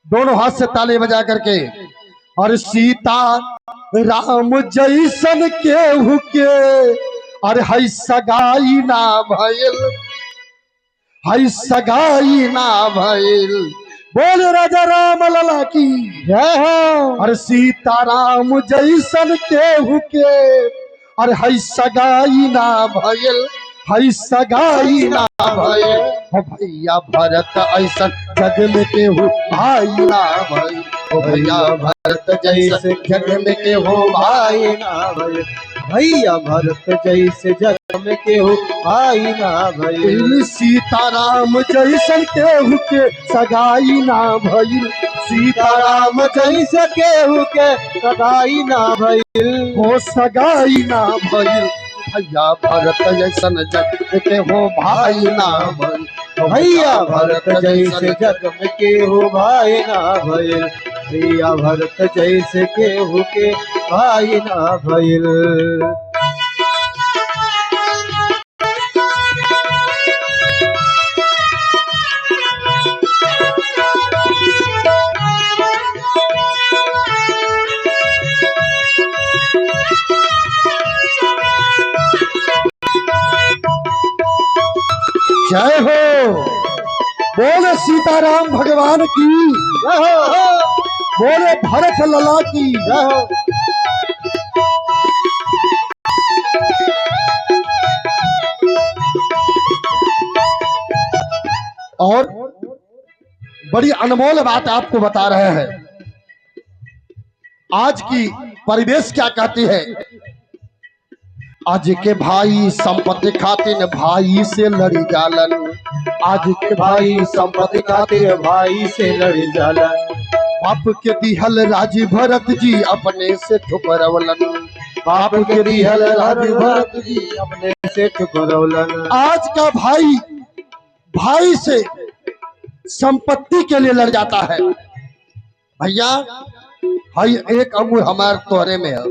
दोनों हाथ से ताली बजा करके। और सीता राम जैसन केहू के और हई सगाई ना भइल, हई सगाई ना भइल। बोल राजा राम लला की जय हो। और सीता राम जैसन केहू के और हई सगाई ना भइल, हई सगाई ना भइल। हो भैया भरत ऐसन जग में केहू भाई ना भइल, हो भैया भरत जैसे जग में केहू भाई ना भइल, भैया भरत जैसे जग में केहू भाई ना भइल। सीताराम जैसन केहू के सगाई ना भइल, सीताराम जैसे केहू के सगाई ना भइल, हो सगाई ना भइल। भैया भरत जैसन जग में केहू भाई ना भइल, भैया भरत जैसे जग में केहू भाई ना भइल, भैया भरत जैसे केहू के भाई ना भइल। जय हो। बोले सीताराम भगवान की जय हो, बोले भरत लला की जय हो। और बड़ी अनमोल बात आपको बता रहे हैं। आज की परिवेश क्या कहती है? आज के भाई संपत्ति खातिर भाई से लड़ी जालन, आज के भाई संपत्ति खातिर भाई से लड़ी जालन, बाप के दिहल राजी भरत जी अपने से ठुकरवलन, बाप के दिहल राजी भरत जी अपने से ठुकरवलन। आज का भाई भाई से संपत्ति के लिए लड़ जाता है। भैया हई एक अंगूर हमार तोहरे में है,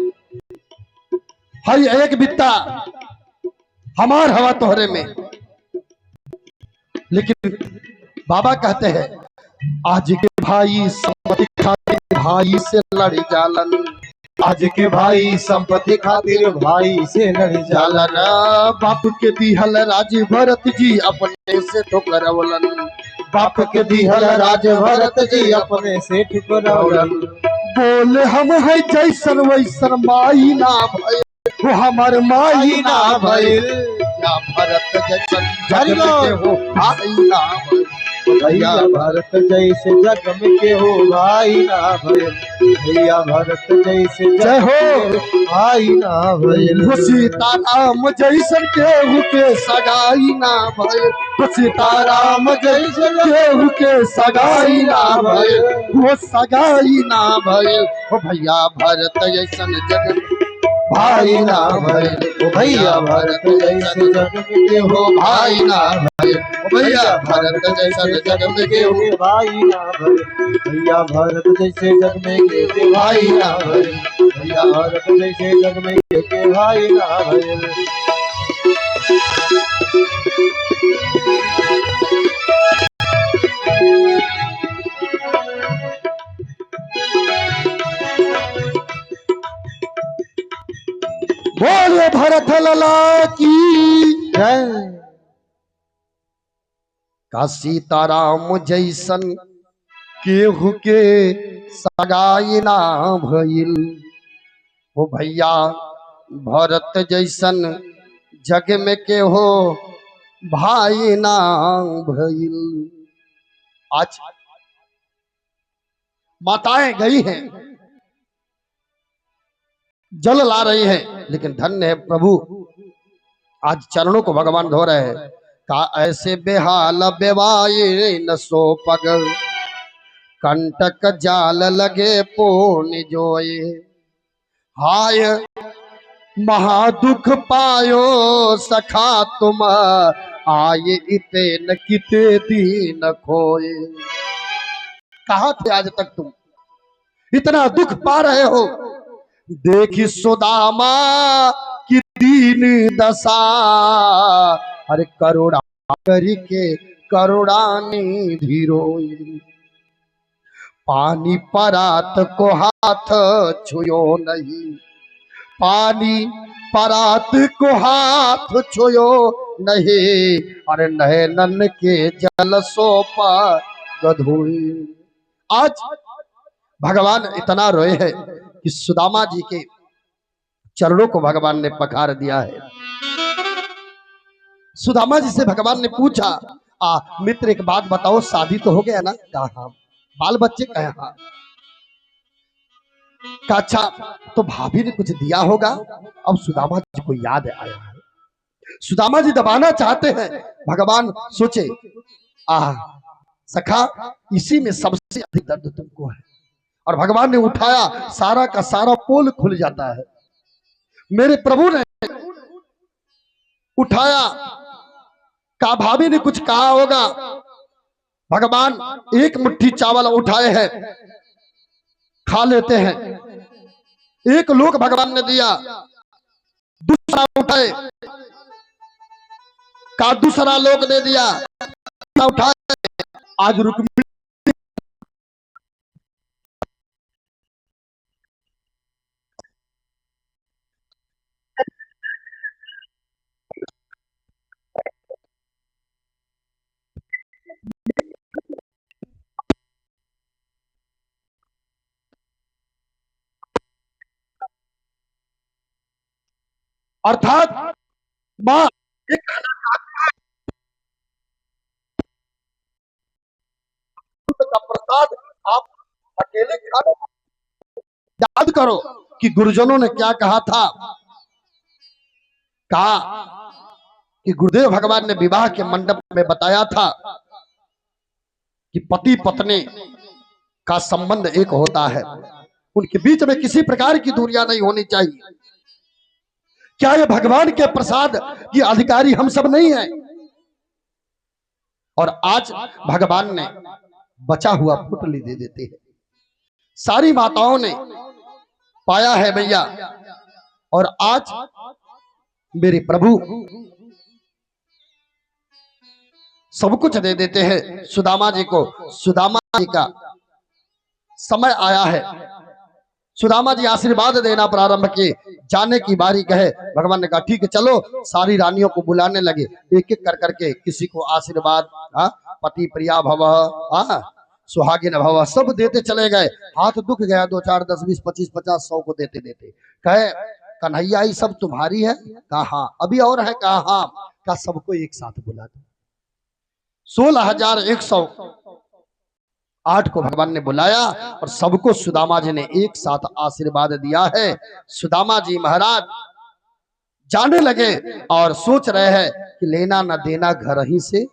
हई एक बित्ता हमार हवा तोहरे में। लेकिन बाबा कहते हैं आज के भाई संपत्ति खातिर भाई से लड़ी जालन, आज के भाई संपत्ति खातिर भाई से लड़ी जालन, बाप के दिहल राज भरत जी अपने से ठुकरवलन, बाप के दिहल राज भरत जी अपने से ठुकरवलन। बोले हम है जैसन वैसन माई ना भइल, वो हमार माई ना भइल, या भरत जैसन जग में केहू भाई ना भइल, भैया भरत जैसे जग में केहू भाई ना भइल, भैया भरत जैसे जय हो भाई ना भइल। सीताराम जैसन केहू के सगाई ना भइल, सीताराम जैसन केहू के सगाई ना भइल, वो सगाई ना भइल। ओ भैया भरत जैसन जग भाई ना भइल, भैया भरत जैसे जग में केहू भाई ना भइल, भैया भरत जैसन जग में केहू भाई ना भइल, भैया भरत जैसे जग में केहू भाई ना भइल, भैया भरत जैसे जग में केहू भाई ना भइल। बोले भरत लला की जय। का सीताराम जैसन केहू के सगाई ना भइल, हो भैया भरत जैसन जग में केहू भाई ना भइल। आज माताएं गई हैं, जल ला रही हैं, लेकिन धन्य है प्रभु आज चरणों को भगवान धो रहे हैं। का ऐसे बेहाल बेवाए न सो पग, कंटक जाल लगे पोन जोए, हाय महादुख पायो सखा तुम, आए इते न किते दीन खोए। कहाँ थे आज तक तुम, इतना दुख पा रहे हो। देखी सुदामा की दीन दशा, अरे करुणा करके करुणानी धीरोई, पानी परात को हाथ छुयो नहीं, पानी परात को हाथ छुयो नहीं, अरे नैनन के जल सो पर गधुई। आज भगवान इतना रोए है कि सुदामा जी के चरणों को भगवान ने पखार दिया है। सुदामा जी से भगवान ने पूछा, मित्र एक बात बताओ, शादी तो हो गया ना? कहा हाँ। बाल बच्चे? कहे हाँ। कहा अच्छा, तो भाभी ने कुछ दिया होगा? अब सुदामा जी को याद आया है। सुदामा जी दबाना चाहते हैं। भगवान सोचे, सखा, इसी में सबसे अधिक दर्द तुमको है। और भगवान ने उठाया, सारा का सारा पोल खुल जाता है। मेरे प्रभु ने उठाया, कहा भाभी ने कुछ कहा होगा। भगवान एक मुट्ठी चावल उठाए हैं, खा लेते हैं। एक लोग भगवान ने दिया, दूसरा उठाए, कहा दूसरा लोग दे दिया, उठाए। आज रुक्मिणी अर्थात मां एक का प्रसाद आप अकेले खा लो। याद करो कि गुरुजनों ने क्या कहा था। कहा कि गुरुदेव भगवान ने विवाह के मंडप में बताया था कि पति पत्नी का संबंध एक होता है, उनके बीच में किसी प्रकार की दूरियां नहीं होनी चाहिए। क्या ये भगवान के प्रसाद की अधिकारी हम सब नहीं है? और आज भगवान ने बचा हुआ पुतली दे देते हैं। सारी माताओं ने पाया है भैया, और आज मेरे प्रभु सब कुछ दे देते हैं सुदामा जी को। सुदामा जी का समय आया है, सुदामा जी आशीर्वाद देना प्रारंभ किए। जाने की बारी कहे, भगवान ने कहा ठीक है चलो। सारी रानियों को बुलाने लगे, एक एक कर करके किसी को आशीर्वाद, पति प्रिया भव, सुहागिन भव, सब देते चले गए। हाथ दुख गया, 2 4 10 20 25 50 100 को देते देते। कहे कन्हैया ये सब तुम्हारी है? कहा हाँ। अभी और है? कहा हाँ। कहा सबको एक साथ बुला दो। 16,108 को भगवान ने बुलाया और सबको सुदामा जी ने एक साथ आशीर्वाद दिया है। सुदामा जी महाराज जाने लगे और सोच रहे हैं कि लेना न देना घर ही से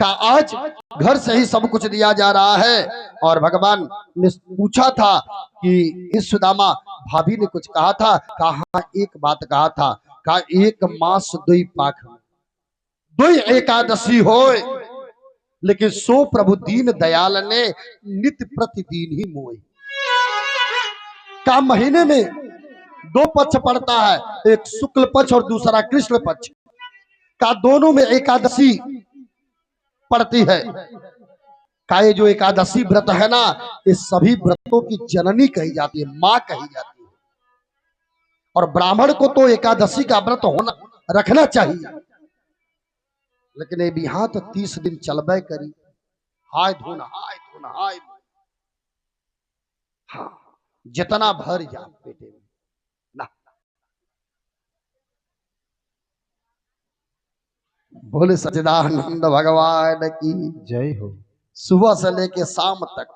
का, आज घर से ही सब कुछ दिया जा रहा है। और भगवान ने पूछा था कि इस सुदामा भाभी ने कुछ कहा था? कहा हाँ, एक बात कहा था। कहा एक मास दुई पाख, दुई एकादशी होए, लेकिन सो प्रभु दीन दयाल ने नित्य प्रतिदिन ही मोए। का महीने में 2 पक्ष पड़ता है, एक शुक्ल पक्ष और दूसरा कृष्ण पक्ष। का दोनों में एकादशी पड़ती है। का ये जो एकादशी व्रत है ना, ये सभी व्रतों की जननी कही जाती है, मां कही जाती है। और ब्राह्मण को तो एकादशी का व्रत होना रखना चाहिए, लेकिन ये भी हाँ तो 30 दिन चलबे करी। हाय धुन हाय धुन हाय धुन, हाँ जितना भर जा पेटे में ना। बोले सच्चिदानंद भगवान की जय हो। सुबह से लेके शाम तक।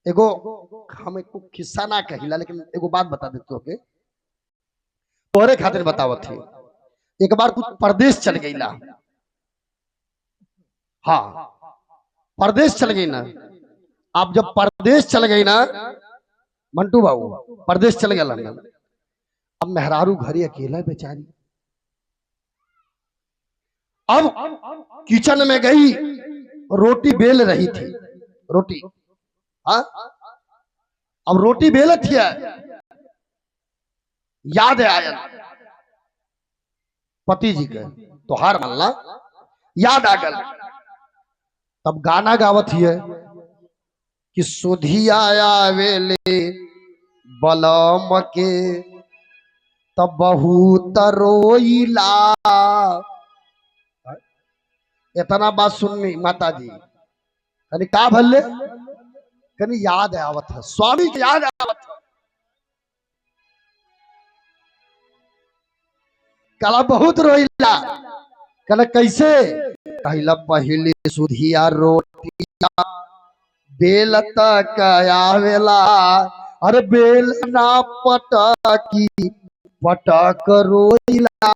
एगो हमें को किस्सा ना कहिला, लेकिन एगो बात बता देते हो, तोहरे खातिर बतावत थी। एक बार कुछ परदेश चल गई ला, हाँ परदेश चल गई ना। आप जब परदेश चल गई ना मंटू बाबू, परदेश चल गया लंदन, अब मेहरारू घरे अकेला बेचारी। अब किचन में गई, रोटी बेल रही थी, रोटी, हाँ अब रोटी बेलत थी, याद आया पति जी के, तो हार मल्ला याद आ गल। तब गाना गावत ही है कि सुधिया आवेले बलम के तब बहुत रोइला। इतना बात सुननी माता जी कनी का भले कनी याद आवत है, स्वामी की याद आवत है। कला बहुत रोइला, कल कैसे कहला पहले सुधिया रोटिया बेल तक आवेला, अरे बेल ना पटकी पटक रोइला,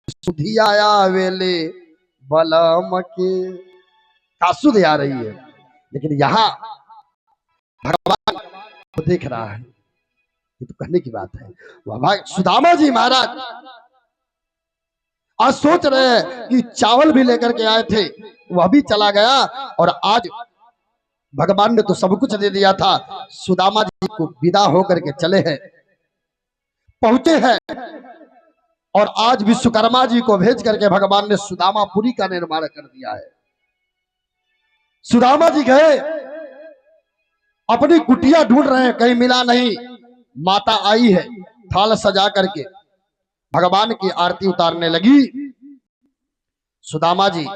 सुधिया आवेले बलम के। सुध आ रही है, लेकिन यहाँ भगवान को देख रहा है, ये तो कहने की बात है। वह सुदामा जी महाराज आज सोच रहे हैं कि चावल भी लेकर के आए थे, वह भी चला गया, और आज भगवान ने तो सब कुछ दे दिया था। सुदामा जी को विदा होकर के चले हैं, पहुंचे हैं, और आज विश्वकर्मा जी को भेज करके भगवान ने सुदामापुरी का निर्माण कर दिया है। सुदामा जी गए, अपनी कुटिया ढूंढ रहे हैं, कहीं मिला नहीं। माता आई है, थाल सजा करके भगवान की आरती उतारने लगी। सुदामा जी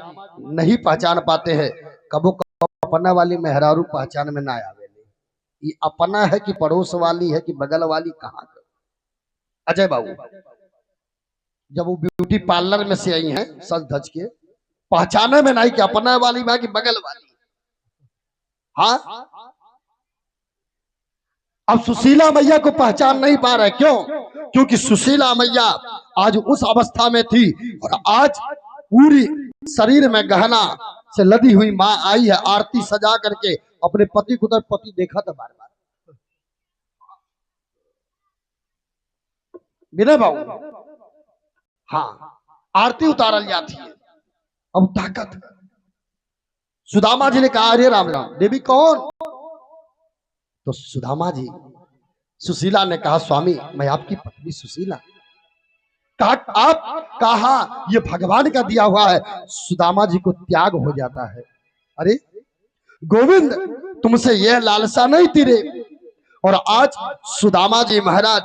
नहीं पहचान पाते हैं, कबो कबो अपना वाली मेहरारू पहचान में ना आवे। ये अपना है कि पड़ोस वाली है कि बगल वाली, कहाँ अजय बाबू जब वो ब्यूटी पार्लर में से आई हैं सज धज के, पहचाने में नहीं कि अपना वाली बा कि बगल वाली। हाँ, अब सुशीला मैया को पहचान नहीं पा रहे, क्यों? क्योंकि सुशीला मैया आज उस अवस्था में थी, और आज पूरी शरीर में गहना से लदी हुई माँ आई है, आरती सजा करके अपने पति को, तो पति देखा था बार बार विनय बाबू। हाँ, आरती उतारल जाती है। अब ताकत सुदामा जी ने कहा, अरे राम राम देवी कौन? तो सुदामा जी, सुशीला ने कहा, स्वामी मैं आपकी पत्नी सुशीला। कहा आप? कहा ये भगवान का दिया हुआ है। सुदामा जी को त्याग हो जाता है। अरे गोविंद तुमसे यह लालसा नहीं थी रे। और आज सुदामा जी महाराज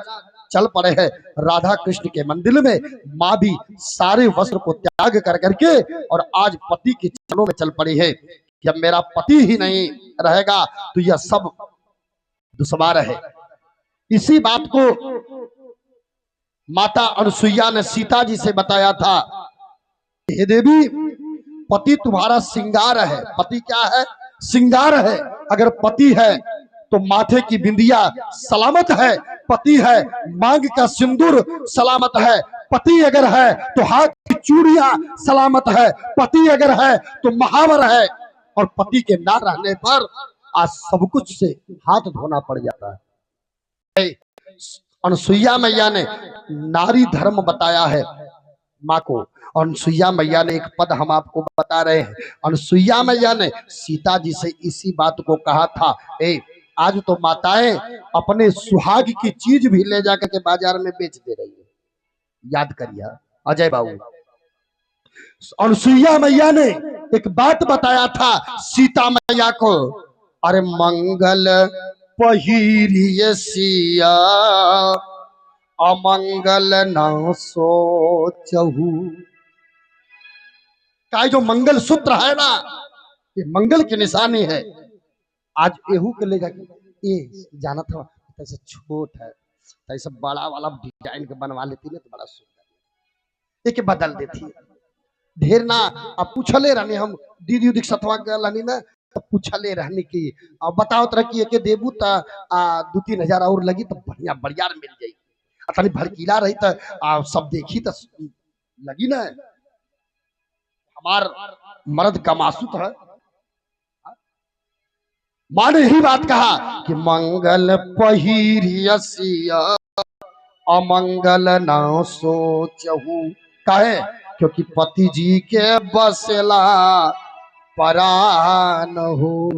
चल पड़े हैं राधा कृष्ण के मंदिर में। माँ भी सारे वस्त्र को त्याग कर करके और आज पति के चरणों में चल पड़ी है कि अब मेरा पति ही नहीं रहेगा तो यह सब दुश्वार है। इसी बात को माता अनुसुईया ने सीता जी से बताया था, हे देवी पति तुम्हारा श्रृंगार है। पति क्या है? श्रृंगार है। अगर पति है तो माथे की बिंदिया सलामत है, पति है मांग का सिंदूर सलामत है, पति अगर है तो हाथ की चूड़ियां सलामत है, पति अगर है तो महावर है। और पति के ना रहने पर आज सब कुछ से हाथ धोना पड़ जाता है। अनुसुईया मैया ने नारी धर्म बताया है माँ को। अनुसुईया मैया ने एक पद हम आपको बता रहे हैं। अनुसुईया मैया ने सीता जी से इसी बात को कहा था, ए आज तो माताएं अपने सुहाग की चीज भी ले जाकर के बाजार में बेच दे रही है। याद करिए अजय बाबू, अनुसुईया मैया ने एक बात बताया था सीता मैया को, अरे मंगल पहिरिय सिया अमंगल न सोचहु। का जो मंगल सूत्र है ना, ये मंगल की निशानी है। आज एहू के ले जाके ये जाना था ऐसे छोट है तो ऐसे बड़ा वाला डिजाइन के बनवा लेती ना तो बड़ा सुंदर एक बदल देती। ढेर ना अब पूछले रहनी हम दीदी उदी सतवा गलनी ना तो पूछले रहनी की अब बताओ तरह की एक देबू तो 2-3 हजार और लगी तो बढ़िया बढ़िया मिल जाएगी। अतनी भड़कीला रही तो सब देखी तो लगी ना हमार मर्द का मासूत है। माँ ने यही बात कहा कि मंगल पहिरियसिया अमंगल न सोचहु। काहे? क्योंकि पति जी के बसेला प्राण हो।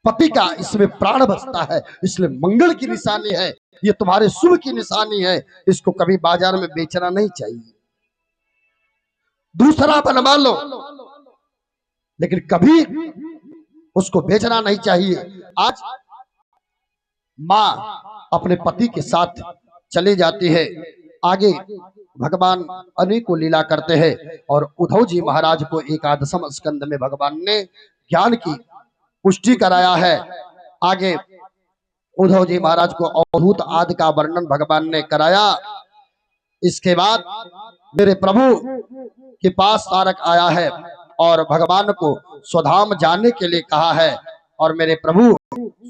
पति का इसमें प्राण बसता है, इसलिए मंगल की निशानी है, ये तुम्हारे शुभ की निशानी है। इसको कभी बाजार में बेचना नहीं चाहिए। दूसरा बनवा लो, लेकिन कभी उसको बेचना नहीं चाहिए। आज माँ अपने पति के साथ चली जाती है, आगे भगवान अनेकों लीला करते हैं और उद्धव जी महाराज को एकादशम स्कंद में भगवान ने ज्ञान की पुष्टि कराया है। आगे उद्धव जी महाराज को अवधूत आदि का वर्णन भगवान ने कराया। इसके बाद मेरे प्रभु के पास तारक आया है और भगवान को स्वधाम जाने के लिए कहा है और मेरे प्रभु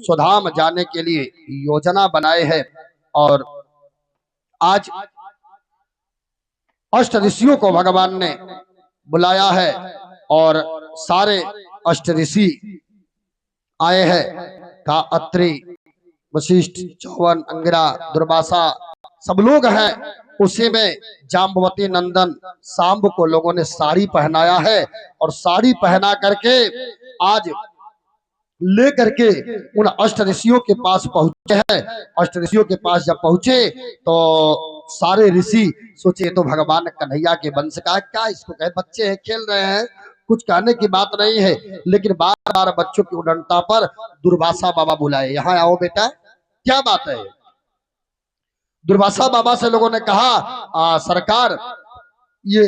स्वधाम जाने के लिए योजना बनाए हैं। और आज अष्ट ऋषियों को भगवान ने बुलाया है और सारे अष्ट ऋषि आए हैं। का अत्रि, वशिष्ठ, चौवन, अंगिरा, दुर्वासा सब लोग हैं। उसी में जाम्बवती नंदन सांब को लोगों ने साड़ी पहनाया है और साड़ी पहना करके आज ले करके उन अष्ट ऋषियों के पास पहुंचे हैं। अष्ट ऋषियों के पास जब पहुंचे तो सारे ऋषि सोचे तो भगवान कन्हैया के वंश का क्या, इसको कहे बच्चे हैं खेल रहे हैं, कुछ कहने की बात नहीं है। लेकिन बार बार बच्चों की उड़नता पर दुर्वासा बाबा बुलाए, यहाँ आओ बेटा, क्या बात है। दुर्वासा बाबा से लोगों ने कहा सरकार ये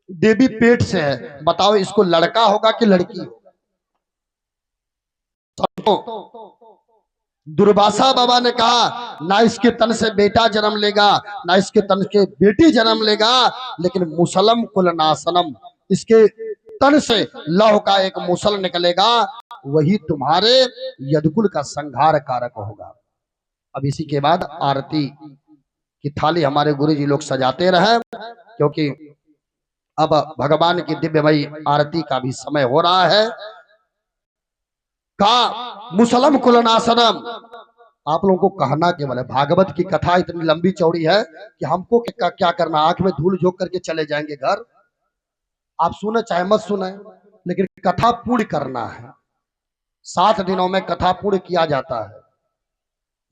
देवी पेट से है, बताओ इसको लड़का होगा कि लड़की। दुर्वासा बाबा ने कहा ना इसके तन से बेटा जन्म लेगा ना इसके तन के बेटी जन्म लेगा, लेकिन मुसलम कुलनाशनम, इसके तन से लौह का एक मुसल निकलेगा, वही तुम्हारे यदुकुल का संहार कारक होगा। अब इसी के बाद आरती की थाली हमारे गुरु जी लोग सजाते रहे, क्योंकि अब भगवान की दिव्यमयी आरती का भी समय हो रहा है। का मुसलम कुलनाशनम, आप लोगों को कहना केवल है, भागवत की कथा इतनी लंबी चौड़ी है कि हमको क्या करना, आंख में धूल झोंक करके चले जाएंगे घर। आप सुने चाहे मत सुने, लेकिन कथा पूर्ण करना है। 7 दिनों में कथा पूर्ण किया जाता है।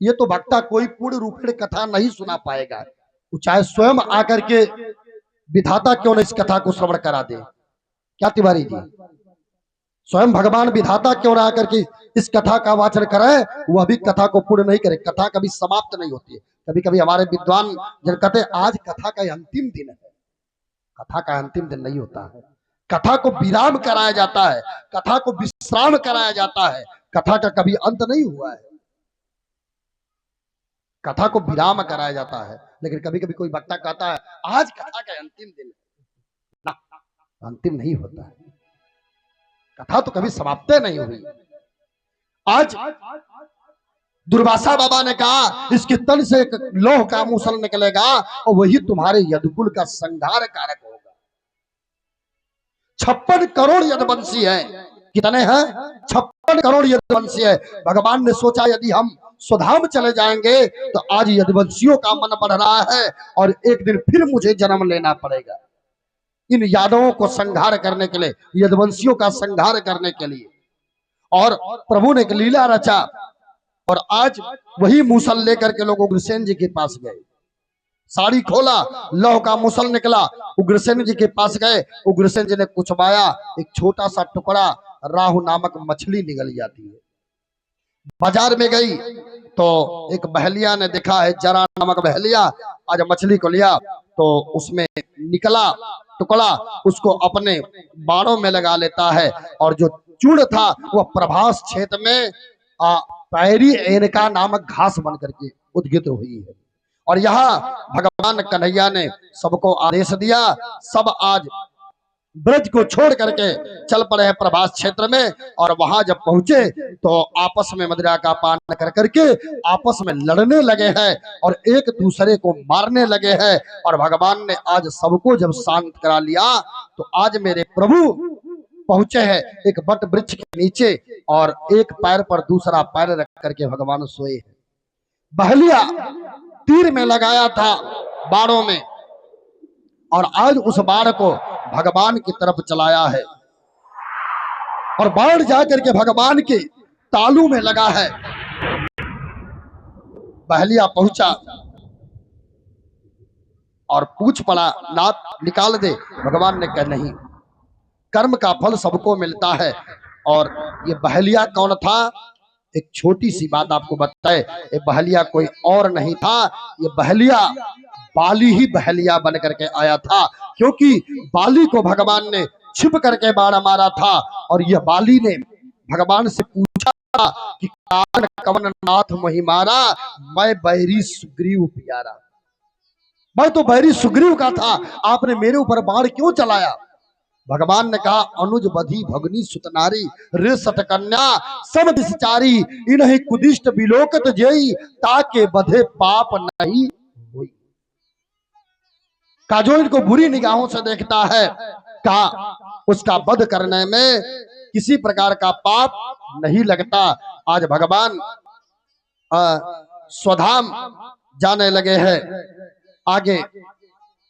ये तो भक्ता कोई पूर्ण रूपेण कथा नहीं सुना पाएगा, वो चाहे स्वयं आकर के विधाता क्यों न इस कथा को श्रवण करा दे। क्या तिवारी जी, स्वयं भगवान विधाता क्यों ना आकर के इस कथा का वाचन करे, वह भी कथा को पूर्ण नहीं करे। कथा कभी समाप्त नहीं होती है। कभी कभी हमारे विद्वान जन कहते हैं आज कथा का अंतिम दिन है, कथा का अंतिम दिन नहीं होता है। कथा को विराम कराया जाता है, कथा को विश्राम कराया जाता है, कथा का कभी अंत नहीं हुआ है, कथा को विराम कराया जाता है। लेकिन कभी कभी कोई वक्ता कहता है आज कथा का अंतिम दिन है, ना, अंतिम नहीं होता है, कथा तो कभी समाप्त नहीं हुई। आज दुर्वासा बाबा ने कहा इसके तन से एक लौह का मूसल निकलेगा और वही तुम्हारे यदुकुल का संहार कारक होगा। 56 करोड़ यदुवंशी है। कितने हैं? 56 करोड़ यदुवंशी है। भगवान ने सोचा यदि हम स्वधाम चले जाएंगे तो आज यदुवंशियों का मन बढ़ रहा है और एक दिन फिर मुझे जन्म लेना पड़ेगा इन यादवों को संहार करने के लिए, यदुवंशियों का संहार करने के लिए। और प्रभु ने एक लीला रचा और आज वही मूसल लेकर के लोग उग्रसेन जी के पास गए। साड़ी खोला, लौह का मूसल निकला, उग्रसेन जी के पास गए। उग्रसेन जी ने कुचवाया, एक छोटा सा टुकड़ा राहु नामक मछली निकल जाती है। बाजार में गई तो एक बहलिया ने देखा है, जरा नामक बहलिया, आज मछली को लिया तो उसमें निकला टुकड़ा, उसको अपने बाड़ों में लगा लेता है और जो चूड़ था वह प्रभास क्षेत्र में पैरी एनका नामक घास बन करके उद्गित हुई है। और यहाँ भगवान कन्हैया ने सबको आदेश दिया, सब आज ब्रज को छोड़ करके चल पड़े हैं प्रभास क्षेत्र में। और वहां जब पहुंचे तो आपस में मदिरा का पान कर करके आपस में लड़ने लगे हैं और एक दूसरे को मारने लगे हैं। और भगवान ने आज सबको जब शांत करा लिया तो आज मेरे प्रभु पहुंचे हैं एक बट वृक्ष के नीचे और एक पैर पर दूसरा पैर रख करके भगवान सोए हैं। बहलिया तीर में लगाया था बाड़ों में और आज उस बाण को भगवान की तरफ चलाया है और बाण जाकर के भगवान के तालू में लगा है। बहलिया पहुंचा और पूछ पड़ा, नाथ निकाल दे। भगवान ने कहा नहीं, कर्म का फल सबको मिलता है। और ये बहलिया कौन था? एक छोटी सी बात आपको बताए, ये बहलिया कोई और नहीं था, ये बहलिया बाली ही बहलिया बन करके आया था। क्योंकि बाली को भगवान ने छिप करके बाण मारा था, और यह बाली ने भगवान से पूछा कि कारण कवन नाथ मोहि मारा, मैं बैरी सुग्रीव प्यारा। मैं तो बैरी सुग्रीव का था, आपने मेरे ऊपर बाण क्यों चलाया? भगवान ने कहा, अनुज बधी भगनी सुतनारी, रे सटकन्या सब दिशचारी, इन्हीं कुदिष्ट विलोकत जेई, ताके बधे पाप नहीं हुई। का जो इनको बुरी निगाहों से देखता है, का उसका वध करने में किसी प्रकार का पाप नहीं लगता। आज भगवान स्वधाम जाने लगे हैं। आगे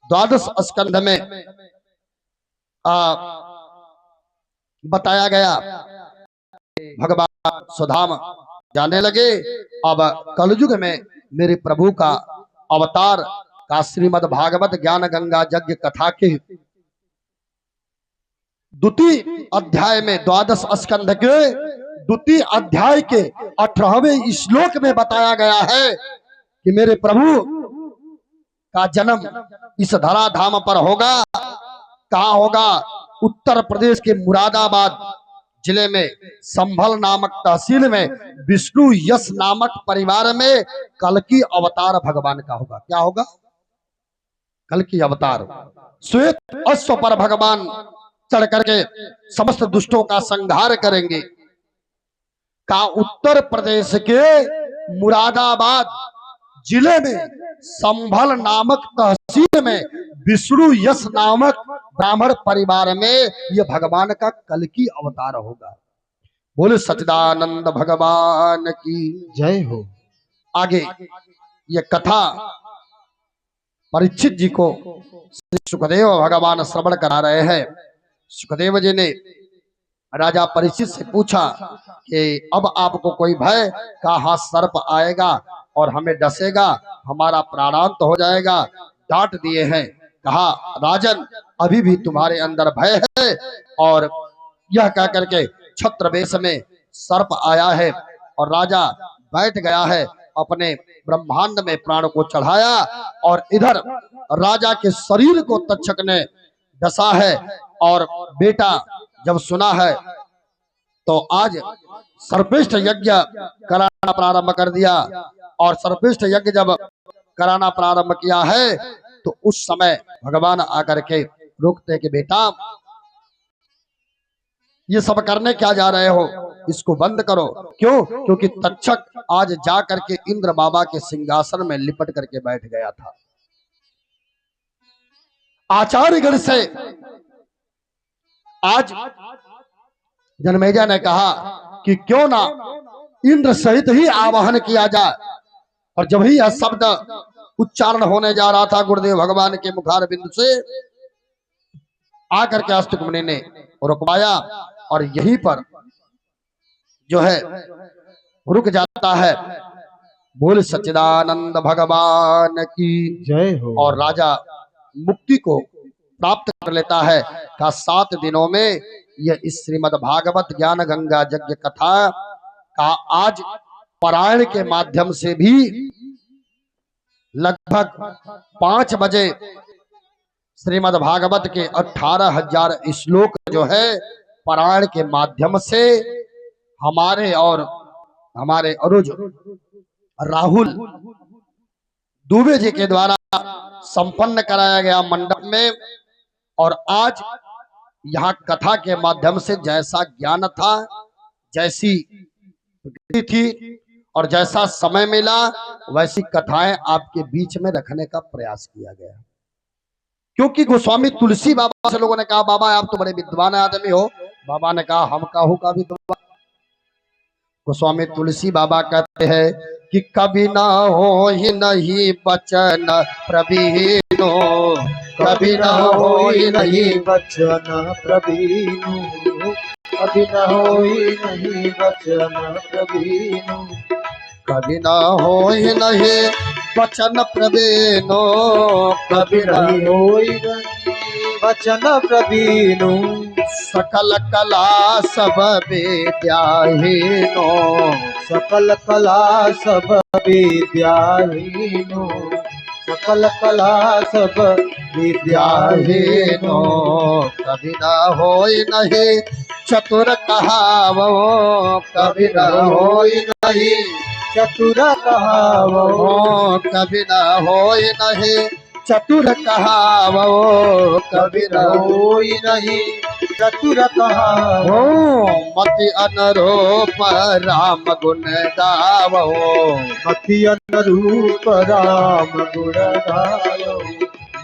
12 स्कंध में बताया गया, भगवान स्वधाम जाने लगे। अब कलयुग में मेरे प्रभु का अवतार का श्रीमद् भागवत ज्ञान गंगा यज्ञ कथा के द्वितीय अध्याय में 12 स्कंध के द्वितीय अध्याय के 18वें श्लोक में बताया गया है कि मेरे प्रभु का जन्म इस धराधाम पर होगा। कहाँ होगा? उत्तर प्रदेश के मुरादाबाद जिले में संभल नामक तहसील में विष्णु यश नामक परिवार में कल्कि अवतार भगवान का होगा। क्या होगा? कल्कि अवतार। श्वेत अश्व पर भगवान चढ़ करके समस्त दुष्टों का संहार करेंगे। का उत्तर प्रदेश के मुरादाबाद जिले में संभल नामक तहसील में विष्णु यश नामक ब्राह्मण परिवार में यह भगवान का कल्कि अवतार होगा। बोले सच्चिदानंद भगवान की जय हो। आगे यह कथा परीक्षित जी को सुखदेव भगवान श्रवण करा रहे हैं। सुखदेव जी ने राजा परीक्षित से पूछा कि अब आपको कोई भय? का हाथ सर्प आएगा और हमें डसेगा, हमारा प्राणांत हो जाएगा। डांट दिए हैं। कहा, राजन अभी भी तुम्हारे अंदर भय है। और यह कह करके छत्रवेश में सर्प आया है और राजा बैठ गया है, अपने ब्रह्मांड में प्राण को चढ़ाया। और इधर राजा के शरीर को तक्षक ने डसा है। और बेटा जब सुना है तो आज सर्पिष्ठ यज्ञ कराना प्रारंभ कर दिया। और सर्पिष्ठ यज्ञ जब कराना प्रारंभ किया है तो उस समय भगवान आकर के रोकते कि बेटा ये सब करने क्या जा रहे हो, इसको बंद करो। क्यों? क्योंकि तक्षक आज जा करके इंद्र बाबा के सिंहासन में लिपट करके बैठ गया था। आचार्यगण से आज जनमेजय ने कहा कि क्यों ना इंद्र सहित ही आवाहन किया जाए। और जब ही यह शब्द उच्चारण होने जा रहा था गुरुदेव भगवान के मुखार बिंदु से, आकर के आस्तिक मुनि ने रुकवाया। और यहीं पर जो है रुक जाता है। बोल सच्चिदानंद भगवान की जय हो। और राजा मुक्ति को प्राप्त कर लेता है। का 7 दिनों में यह इस श्रीमद् भागवत ज्ञान गंगा यज्ञ कथा का आज पारायण के माध्यम से भी लगभग 5 बजे श्रीमद् भागवत के 18,000 श्लोक जो है पारायण के माध्यम से हमारे और हमारे अनुज राहुल दुबे जी के द्वारा संपन्न कराया गया मंडप में। और आज यहाँ कथा के माध्यम से जैसा ज्ञान था, जैसी थी और जैसा समय मिला, वैसी कथाएं आपके बीच में रखने का प्रयास किया गया। क्योंकि गोस्वामी तुलसी बाबा से लोगों ने कहा, बाबा आप तो बड़े विद्वान आदमी हो। बाबा ने कहा, हम काहू का विद्वान। गोस्वामी तुलसी बाबा कहते हैं कि कभी ना हो ही नहीं बचन प्रवीणो, कभी ना हो ही नहीं बचन प्रवीणु, कभी न होई नहीं बचन प्रवीणु, कभी ना हो ही नहीं बचन प्रवीणो, कभी नहीं होई नहीं बचन प्रवीणु। सकल कला सब विद्याहीनो सकल कला सब विद्याहीनो सकल कला सब विद्याहीनो विद्याहीनो कभी न होई नहीं चतुर कहावो कभी न होई नहीं चतुर कहावो कभी न होई नहीं चतुर कहावो कभी कभी न होई नहीं चतुर कहावो मति अनुरूप राम गुण गावो मति अनुरूप राम गुण गायो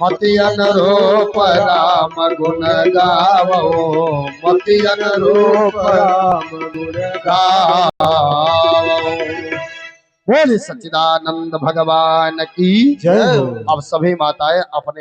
मति अनुरूप राम गुण गावो मति अनुरूप राम गुण गावो। बोले सच्चिदानंद भगवान की जय हो। अब सभी माताएं अपने